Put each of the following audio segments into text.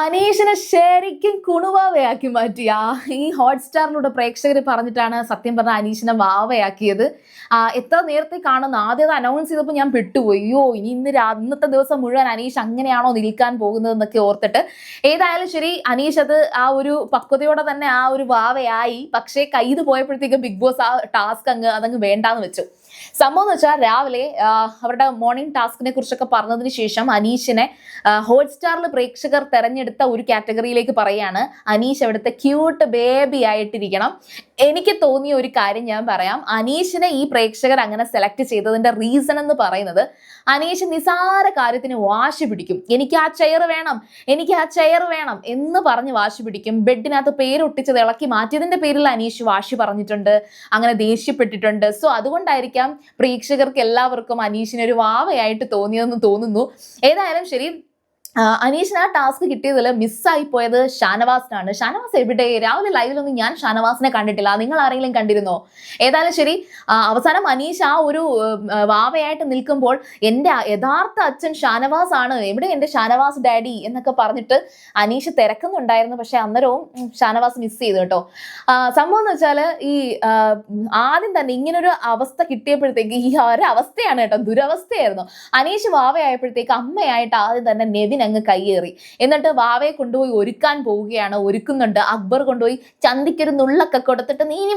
അനീഷിനെ ശരിക്കും കുണുവാവയാക്കി മാറ്റിയ ഈ ഹോട്ട്സ്റ്റാറിലൂടെ പ്രേക്ഷകർ പറഞ്ഞിട്ടാണ് സത്യം പറഞ്ഞ അനീഷിനെ വാവയാക്കിയത്. എത്ര നേരത്തെ കാണുന്ന ആദ്യം അനൗൺസ് ചെയ്തപ്പോൾ ഞാൻ പെട്ടുപോയി. ഇന്നത്തെ ദിവസം മുഴുവൻ അനീഷ് അങ്ങനെയാണോ നിൽക്കാൻ പോകുന്നത് എന്നൊക്കെ ഓർത്തിട്ട്. ഏതായാലും ശരി, അനീഷ് അത് ആ ഒരു പക്വതയോടെ തന്നെ ആ ഒരു വാവയായി. പക്ഷേ കയ്യിൽ പോയപ്പോഴത്തേക്കും ബിഗ് ബോസ് ആ ടാസ്ക് അതങ്ങ് വേണ്ടാന്ന് വെച്ചു. സംഭവം എന്ന് വെച്ചാൽ രാവിലെ അവരുടെ മോർണിംഗ് ടാസ്കിനെ കുറിച്ചൊക്കെ പറഞ്ഞതിന് ശേഷം അനീഷിനെ ഹോട്ട്സ്റ്റാറിൽ പ്രേക്ഷകർ തെരഞ്ഞെടുത്ത ഒരു കാറ്റഗറിയിലേക്ക് പറയാണ്. അനീഷ് അവിടുത്തെ ക്യൂട്ട് ബേബി ആയിട്ടിരിക്കണം. എനിക്ക് തോന്നിയ ഒരു കാര്യം ഞാൻ പറയാം. അനീഷിനെ ഈ പ്രേക്ഷകർ അങ്ങനെ സെലക്ട് ചെയ്തതിന്റെ റീസൺ എന്ന് പറയുന്നത്, അനീഷ് നിസാര കാര്യത്തിന് വാശി പിടിക്കും. എനിക്ക് ആ ചെയർ വേണം, എനിക്ക് ആ ചെയർ വേണം എന്ന് പറഞ്ഞ് വാശി പിടിക്കും. ബെഡിനകത്ത് പേരൊട്ടിച്ചത് ഇളക്കി മാറ്റിയതിന്റെ പേരിൽ അനീഷ് വാശി പറഞ്ഞിട്ടുണ്ട്, അങ്ങനെ ദേഷ്യപ്പെട്ടിട്ടുണ്ട്. സോ അതുകൊണ്ടായിരിക്കാം പ്രേക്ഷകർക്ക് എല്ലാവർക്കും അനീഷിനെ ഒരു വാവയായിട്ട് തോന്നിയതെന്ന് തോന്നുന്നു. ഏതായാലും ശരി, അനീഷിന് ആ ടാസ്ക് കിട്ടിയതിൽ മിസ്സായി പോയത് ഷാനവാസിനാണ്. ഷാനവാസ് എവിടെ? രാവിലെ ലൈവിലൊന്നും ഞാൻ ഷാനവാസിനെ കണ്ടിട്ടില്ല. നിങ്ങൾ ആരെങ്കിലും കണ്ടിരുന്നോ? ഏതായാലും ശരി, അവസാനം അനീഷ് ആ ഒരു വാവയായിട്ട് നിൽക്കുമ്പോൾ എൻ്റെ യഥാർത്ഥ അച്ഛൻ ഷാനവാസ് ആണ്, എവിടെ എൻ്റെ ഷാനവാസ് ഡാഡി എന്നൊക്കെ പറഞ്ഞിട്ട് അനീഷ് തിരക്കുന്നുണ്ടായിരുന്നു. പക്ഷെ അന്നേരവും ഷാനവാസ് മിസ് ചെയ്തു കേട്ടോ. സംഭവം എന്ന് വെച്ചാൽ ഈ ആദ്യം തന്നെ ഇങ്ങനൊരു അവസ്ഥ കിട്ടിയപ്പോഴത്തേക്ക്, ഈ ഒരു അവസ്ഥയാണ് കേട്ടോ, ദുരവസ്ഥയായിരുന്നു. അനീഷ് വാവയായപ്പോഴത്തേക്ക് അമ്മയായിട്ട് ആദ്യം തന്നെ നെവിൻ അങ്ങ് കയ്യേറി. എന്നിട്ട് വാവയെ കൊണ്ടുപോയി ഒരുക്കാൻ പോവുകയാണ്, ഒരുക്കുന്നുണ്ട്. അക്ബർ കൊണ്ടുപോയി ചന്തിക്കൊരു നുള്ളൊക്കെ കൊടുത്തിട്ട് നീ ഇനി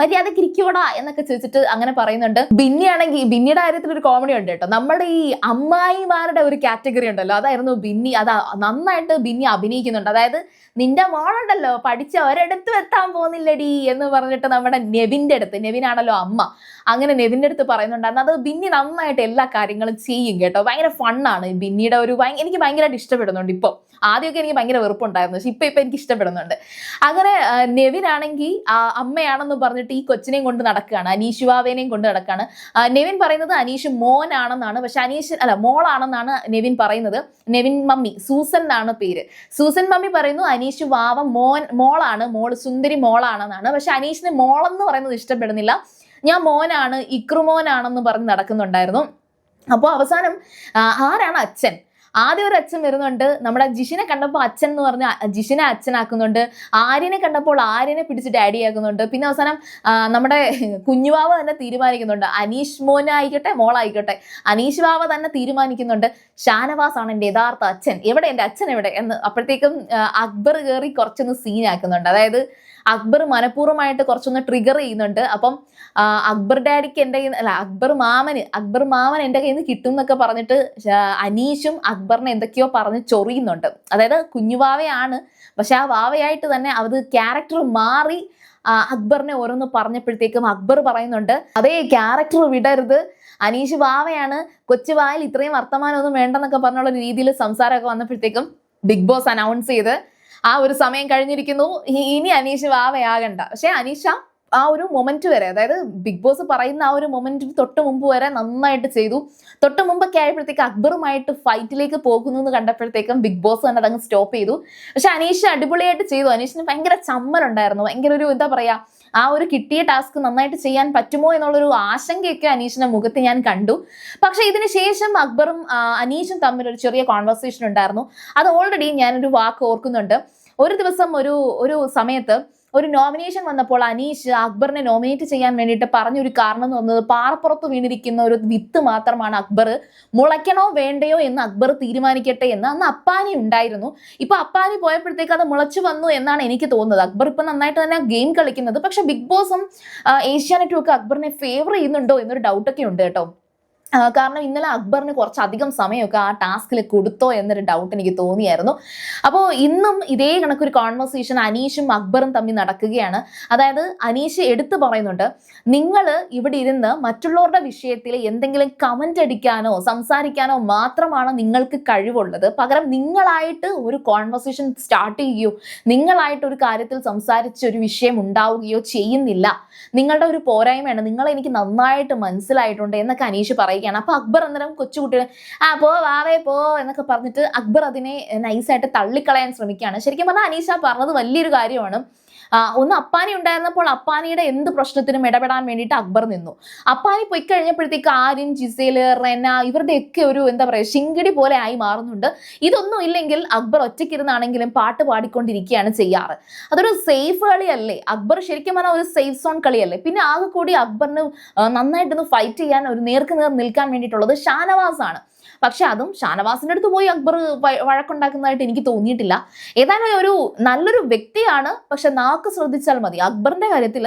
മര്യാദക്ക് ഇരിക്കോടാ എന്നൊക്കെ ചോദിച്ചിട്ട് അങ്ങനെ പറയുന്നുണ്ട്. ബിന്നിയാണെങ്കിൽ, ബിന്നിയുടെ കാര്യത്തിൽ ഒരു കോമഡി ഉണ്ട് കേട്ടോ. നമ്മുടെ ഈ അമ്മായിമാരുടെ ഒരു കാറ്റഗറി ഉണ്ടല്ലോ, അതായിരുന്നു ബിന്നി. നന്നായിട്ട് ബിന്നി അഭിനയിക്കുന്നുണ്ട്. അതായത് നിന്റെ മോളുണ്ടല്ലോ പഠിച്ച ഒരിടത്തും എത്താൻ പോകുന്നില്ലടി എന്ന് പറഞ്ഞിട്ട് നമ്മുടെ നെവിനാണല്ലോ അമ്മ, അങ്ങനെ നെവിൻ്റെ അടുത്ത് പറയുന്നുണ്ടായിരുന്നു. അത് ബിന്നി നന്നായിട്ട് എല്ലാ കാര്യങ്ങളും ചെയ്യും കേട്ടോ. ഭയങ്കര ഫണ്ണാണ് ബിന്നിയുടെ ഒരു എനിക്ക് ഭയങ്കരമായിട്ട് ഇഷ്ടപ്പെടുന്നുണ്ട്. ഇപ്പോൾ ആദ്യമൊക്കെ എനിക്ക് ഭയങ്കര വെറുപ്പുണ്ടായിരുന്നു, പക്ഷെ ഇപ്പൊ എനിക്ക് ഇഷ്ടപ്പെടുന്നുണ്ട്. അങ്ങനെ നെവിനാണെങ്കിൽ അമ്മയാണെന്ന് പറഞ്ഞിട്ട് ഈ കൊച്ചിനെയും കൊണ്ട് നടക്കുകയാണ്, അനീഷ് വാവേനെയും കൊണ്ട് നടക്കുകയാണ്. നെവിൻ പറയുന്നത് അനീഷ് മോനാണെന്നാണ്, പക്ഷെ മോളാണെന്നാണ് നെവിൻ പറയുന്നത്. നെവിൻ മമ്മി സൂസൻ എന്നാണ് പേര്. സൂസൻ മമ്മി പറയുന്നു അനീഷ് വാവ മോളാണ്, സുന്ദരി മോളാണെന്നാണ്. പക്ഷെ അനീഷിന് മോളെന്ന് പറയുന്നത് ഇഷ്ടപ്പെടുന്നില്ല. ഞാൻ മോനാണ്, ഇക്രുമോനാണെന്ന് പറഞ്ഞ് നടക്കുന്നുണ്ടായിരുന്നു. അപ്പോൾ അവസാനം ആരാണ് അച്ഛൻ? ആദ്യം ഒരു അച്ഛൻ വരുന്നുണ്ട്. നമ്മുടെ ജിഷിനെ കണ്ടപ്പോൾ അച്ഛൻ എന്ന് പറഞ്ഞ ജിഷിനെ അച്ഛനാക്കുന്നുണ്ട്. ആര്യനെ കണ്ടപ്പോൾ ആര്യനെ പിടിച്ച് ഡാഡി ആക്കുന്നുണ്ട്. പിന്നെ അവസാനം നമ്മുടെ കുഞ്ഞുവാവ തന്നെ തീരുമാനിക്കുന്നുണ്ട്, അനീഷ് മോനായിക്കോട്ടെ മോളായിക്കോട്ടെ അനീഷ് വാവ തന്നെ തീരുമാനിക്കുന്നുണ്ട് ഷാനവാസ് ആണ് എൻ്റെ യഥാർത്ഥ അച്ഛൻ, എവിടെ എൻ്റെ അച്ഛൻ എവിടെ എന്ന്. അപ്പോഴത്തേക്കും അക്ബർ കയറി കുറച്ചൊന്ന് സീനാക്കുന്നുണ്ട്. അതായത് അക്ബർ മനഃപൂർവ്വമായിട്ട് കുറച്ചൊന്ന് ട്രിഗർ ചെയ്യുന്നുണ്ട്. അപ്പം അക്ബർ ഡാഡിക്ക് എൻ്റെ അക്ബർ മാമൻ എൻ്റെ കയ്യിൽ നിന്ന് കിട്ടും എന്നൊക്കെ പറഞ്ഞിട്ട് അനീഷും അക്ബറിനെ എന്തൊക്കെയോ പറഞ്ഞ് ചൊറിയുന്നുണ്ട്. അതായത് കുഞ്ഞുവാവയാണ്, പക്ഷെ ആ വാവയായിട്ട് തന്നെ അത് ക്യാരക്ടർ മാറി അക്ബറിനെ ഓരോന്ന് പറഞ്ഞപ്പോഴത്തേക്കും അക്ബർ പറയുന്നുണ്ട്, അതേ ക്യാരക്ടർ വിടരുത്, അനീഷ് വാവയാണ്, കൊച്ചു വായിൽ ഇത്രയും വർത്തമാനമൊന്നും വേണ്ടെന്നൊക്കെ പറഞ്ഞുള്ള രീതിയിൽ സംസാരമൊക്കെ വന്നപ്പോഴത്തേക്കും ബിഗ് ബോസ് അനൗൺസ് ചെയ്ത് ആ ഒരു സമയം കഴിഞ്ഞിരിക്കുന്നു, ഇനി അനീഷ് വാവയാകണ്ട. പക്ഷെ അനീഷ ആ ഒരു മൊമെന്റ് വരെ, അതായത് ബിഗ് ബോസ് പറയുന്ന ആ ഒരു മൊമെന്റിന് തൊട്ട് മുമ്പ് വരെ നന്നായിട്ട് ചെയ്തു. തൊട്ട് മുമ്പൊക്കെ ആയപ്പോഴത്തേക്ക് അക്ബറുമായിട്ട് ഫൈറ്റിലേക്ക് പോകുന്നു എന്ന് കണ്ടപ്പോഴത്തേക്കും ബിഗ് ബോസ് തന്നെ അതങ്ങ് സ്റ്റോപ്പ് ചെയ്തു. പക്ഷെ അനീഷ് അടിപൊളിയായിട്ട് ചെയ്തു. അനീഷിന് ഭയങ്കര ചമ്മലുണ്ടായിരുന്നു, ഭയങ്കര ഒരു എന്താ പറയാ, ആ ഒരു കിട്ടിയ ടാസ്ക് നന്നായിട്ട് ചെയ്യാൻ പറ്റുമോ എന്നുള്ളൊരു ആശങ്കയൊക്കെ അനീഷിന്റെ മുഖത്ത് ഞാൻ കണ്ടു. പക്ഷെ ഇതിന് ശേഷം അക്ബറും അനീഷും തമ്മിൽ ഒരു ചെറിയ കോൺവെർസേഷൻ ഉണ്ടായിരുന്നു. അത് ഓൾറെഡി ഞാനൊരു വാക്ക് ഓർക്കുന്നുണ്ട്. ഒരു ദിവസം ഒരു സമയത്ത് ഒരു നോമിനേഷൻ വന്നപ്പോൾ അനീഷ് അക്ബറിനെ നോമിനേറ്റ് ചെയ്യാൻ വേണ്ടിയിട്ട് പറഞ്ഞൊരു കാരണം എന്ന് പറഞ്ഞത്, പാറപ്പുറത്ത് വീണിരിക്കുന്ന ഒരു വിത്ത് മാത്രമാണ് അക്ബർ, മുളയ്ക്കണോ വേണ്ടയോ എന്ന് അക്ബർ തീരുമാനിക്കട്ടെ എന്ന്. അന്ന് അപ്പാനി ഉണ്ടായിരുന്നു. ഇപ്പൊ അപ്പാനി പോയപ്പോഴത്തേക്ക് അത് മുളച്ചു വന്നു എന്നാണ് എനിക്ക് തോന്നുന്നത്. അക്ബർ ഇപ്പൊ നന്നായിട്ട് തന്നെ ഗെയിം കളിക്കുന്നത്. പക്ഷെ ബിഗ് ബോസും ഏഷ്യാനെറ്റും ഒക്കെ അക്ബറിനെ ഫേവർ ചെയ്യുന്നുണ്ടോ എന്നൊരു ഡൗട്ടൊക്കെ ഉണ്ട് കേട്ടോ. കാരണം ഇന്നലെ അക്ബറിന് കുറച്ചധികം സമയമൊക്കെ ആ ടാസ്കിൽ കൊടുത്തോ എന്നൊരു ഡൗട്ട് എനിക്ക് തോന്നിയായിരുന്നു. അപ്പോൾ ഇന്നും ഇതേ കണക്കൊരു കോൺവെർസേഷൻ അനീഷും അക്ബറും തമ്മിൽ നടക്കുകയാണ്. അതായത് അനീഷ് എടുത്തു പറയുന്നുണ്ട്, നിങ്ങൾ ഇവിടെ ഇരുന്ന് മറ്റുള്ളവരുടെ വിഷയത്തിൽ എന്തെങ്കിലും കമന്റ് അടിക്കാനോ സംസാരിക്കാനോ മാത്രമാണ് നിങ്ങൾക്ക് കഴിവുള്ളത്. പകരം നിങ്ങളായിട്ട് ഒരു കോൺവെർസേഷൻ സ്റ്റാർട്ട് ചെയ്യുകയോ നിങ്ങളായിട്ട് ഒരു കാര്യത്തിൽ സംസാരിച്ച് ഒരു വിഷയം ഉണ്ടാവുകയോ ചെയ്യുന്നില്ല. നിങ്ങളുടെ ഒരു പോരായ്മയാണ്, നിങ്ങളെ എനിക്ക് നന്നായിട്ട് മനസ്സിലായിട്ടുണ്ട് എന്നൊക്കെ അനീഷ് പറയുക. അപ്പൊ അക്ബർ അന്നേരം കൊച്ചുകുട്ടികളെ പോ വാവേ പോ എന്നൊക്കെ പറഞ്ഞിട്ട് അക്ബർ അതിനെ നൈസായിട്ട് തള്ളിക്കളയാൻ ശ്രമിക്കുകയാണ്. ശരിക്കും പറഞ്ഞാൽ അനീഷ പറഞ്ഞത് വലിയൊരു കാര്യമാണ്. ഒന്ന് അപ്പാനി ഉണ്ടായിരുന്നപ്പോൾ അപ്പാനിയുടെ എന്ത് പ്രശ്നത്തിനും ഇടപെടാൻ വേണ്ടിയിട്ട് അക്ബർ നിന്നു. അപ്പാനി പോയി കഴിഞ്ഞപ്പോഴത്തേക്ക് ആര്യൻ, ജിസേല്, റെന ഇവരുടെയൊക്കെ ഒരു എന്താ പറയുക ശിങ്കിടി പോലെ ആയി മാറുന്നുണ്ട്. ഇതൊന്നും ഇല്ലെങ്കിൽ അക്ബർ ഒറ്റയ്ക്കിരുന്നാണെങ്കിലും പാട്ട് പാടിക്കൊണ്ടിരിക്കുകയാണ് ചെയ്യാറ്. അതൊരു സേഫ് കളിയല്ലേ? അക്ബർ ശരിക്കും പറഞ്ഞാൽ ഒരു സേഫ് സോൺ കളിയല്ലേ? പിന്നെ ആകെ കൂടി അക്ബറിന് നന്നായിട്ടൊന്ന് ഫൈറ്റ് ചെയ്യാൻ, ഒരു നേർക്ക് നേർ നിൽക്കാൻ വേണ്ടിയിട്ടുള്ളത് ഷാനവാസ് ആണ്. പക്ഷെ അതും ഷാനവാസിന്റെ അടുത്ത് പോയി അക്ബർ വഴക്കുണ്ടാക്കുന്നതായിട്ട് എനിക്ക് തോന്നിയിട്ടില്ല. ഏതായാലും ഒരു നല്ലൊരു വ്യക്തിയാണ്, പക്ഷെ നാക്ക് ശ്രദ്ധിച്ചാൽ മതി. അക്ബറിന്റെ കാര്യത്തിൽ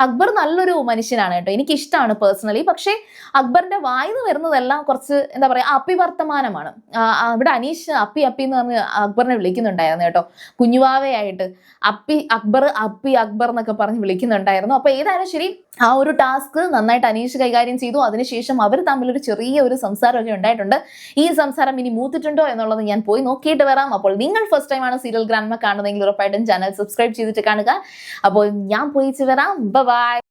അക്ബർ നല്ലൊരു മനുഷ്യനാണ് കേട്ടോ, എനിക്ക് ഇഷ്ടമാണ് പേഴ്സണലി. പക്ഷേ അക്ബറിന്റെ വായിന്ന് വരുന്നതെല്ലാം കുറച്ച് എന്താ പറയാ അപ്പിവർത്തമാനമാണ്. ഇവിടെ അനീഷ് അപ്പി അപ്പി എന്ന് പറഞ്ഞ് അക്ബറിനെ വിളിക്കുന്നുണ്ടായിരുന്നു കേട്ടോ, കുഞ്ഞുവാവയായിട്ട് അക്ബർ എന്നൊക്കെ പറഞ്ഞ് വിളിക്കുന്നുണ്ടായിരുന്നു. അപ്പൊ ഏതായാലും ശരി, ആ ഒരു ടാസ്ക് നന്നായിട്ട് അനീഷ് കൈകാര്യം ചെയ്തു. അതിനുശേഷം അവർ തമ്മിലൊരു ചെറിയ ഒരു സംസാരമൊക്കെ ഉണ്ടായിട്ടുണ്ട്. ഈ സംസാരം ഇനി മൂത്തിട്ടുണ്ടോ എന്നുള്ളത് ഞാൻ പോയി നോക്കിയിട്ട് വരാം. അപ്പോൾ നിങ്ങൾ ഫസ്റ്റ് ടൈമാണ് സീരിയൽ ഗ്രാൻഡ്മ കാണുന്നതെങ്കിൽ ഉറപ്പായിട്ടും ചാനൽ സബ്സ്ക്രൈബ് ചെയ്തിട്ട് കാണുക. അപ്പോൾ ഞാൻ പോയിച്ച് വരാം. ബൈ.